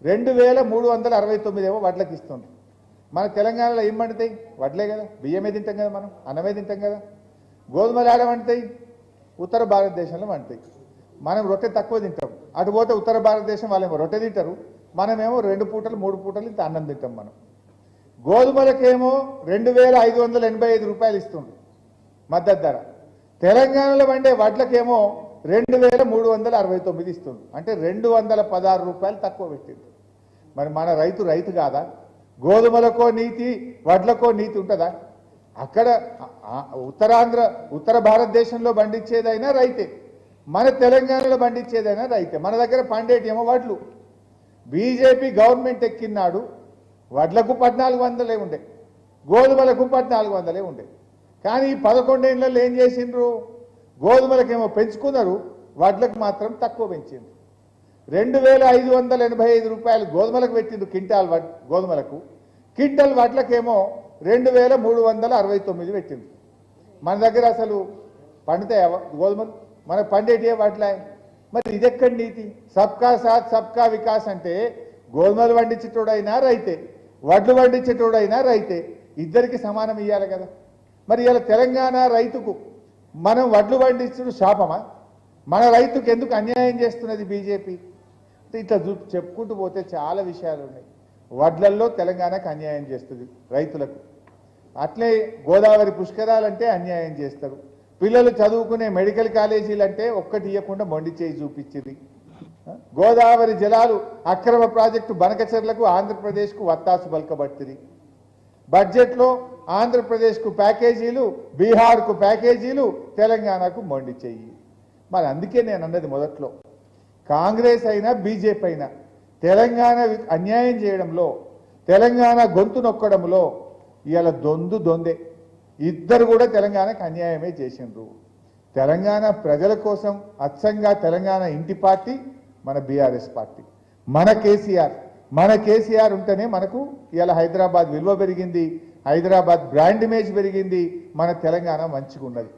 2369 ఏమో వడ్లకి ఇస్తుంది. మన తెలంగాణలో ఏం పండుతాయి? వడ్లే కదా, బియ్యమే తింటాం కదా, మనం అన్నమే తింటాం కదా. గోధుమలు ఆడ పండుతాయి, ఉత్తర భారతదేశంలో పండుతాయి. మనం రొట్టె తక్కువ తింటాం. అటు పోతే ఉత్తర భారతదేశం వాళ్ళేమో రొట్టె తింటారు, మనమేమో 2 పూటలు 3 పూటలు ఇంత అన్నం తింటాం. మనం గోధుమలకేమో 2585 రూపాయలు ఇస్తుంది మద్దతు ధర. తెలంగాణలో పండే వడ్లకేమో 2369 ఇస్తుంది. అంటే 216 రూపాయలు తక్కువ పెట్టింది. మరి మన రైతు కాదా? గోధుమలకో నీతి, వడ్లకో నీతి ఉంటుందా? అక్కడ ఉత్తర భారతదేశంలో పండించేదైనా రైతే, మన తెలంగాణలో పండించేదైనా రైతే. మన దగ్గర పండేటేమో వడ్లు. బీజేపీ గవర్నమెంట్ ఎక్కినాడు వడ్లకు 1400 ఉండే, గోధుమలకు 1400 ఉండే. కానీ ఈ 11 ఏళ్లలో ఏం చేసిండ్రు? గోధుమలకేమో పెంచుకున్నారు, వడ్లకు మాత్రం తక్కువ పెంచిండ్రు. 2585 రూపాయలు గోధుమలకు పెట్టిండ్రు క్వింటాల్ గోధుమలకు, క్వింటల్ వడ్లకేమో 2369 పెట్టిండ్రు. మన దగ్గర అసలు పండుతాయా గోధుమలు? మన పండేటే వడ్లే. మరి ఇదెక్కడి నీతి? సబ్కా సాత్ సబ్కా వికాస్ అంటే గోధుమలు పండించేటోడైనా రైతే, వడ్లు పండించేటోడైనా రైతే, ఇద్దరికి సమానం ఇవ్వాలి కదా. మరి ఇలా తెలంగాణ రైతుకు మనం వడ్లు పండించడం శాపమా? మన రైతుకు ఎందుకు అన్యాయం చేస్తున్నది బీజేపీ? ఇట్లా చెప్పుకుంటూ పోతే చాలా విషయాలు ఉన్నాయి. వడ్లల్లో తెలంగాణకు అన్యాయం చేస్తుంది రైతులకు. అట్లే గోదావరి పుష్కరాలంటే అన్యాయం చేస్తారు. పిల్లలు చదువుకునే మెడికల్ కాలేజీలు అంటే ఒక్కటి ఇవ్వకుండా మొండి చేయి చూపించింది. గోదావరి జలాలు అక్రమ ప్రాజెక్టు బనకచెర్లకు ఆంధ్రప్రదేశ్కు వత్తాసు పలకబట్టింది. బడ్జెట్లో ఆంధ్రప్రదేశ్కు ప్యాకేజీలు, బీహార్కు ప్యాకేజీలు, తెలంగాణకు మొండి చెయ్యి. మరి అందుకే నేను అన్నది మొదట్లో, కాంగ్రెస్ అయినా బీజేపీ అయినా తెలంగాణ అన్యాయం చేయడంలో, తెలంగాణ గొంతు నొక్కడంలో ఇవాళ దొందే. ఇద్దరు కూడా తెలంగాణకు అన్యాయమే చేసిండ్రు. తెలంగాణ ప్రజల కోసం అచ్చంగా తెలంగాణ ఇంటి పార్టీ మన బీఆర్ఎస్ పార్టీ. మన కేసీఆర్ ఉంటేనే మనకు ఇవాళ హైదరాబాద్ విలువ పెరిగింది, హైదరాబాద్ బ్రాండ్ ఇమేజ్ పెరిగింది, మన తెలంగాణ మంచిగా ఉన్నది.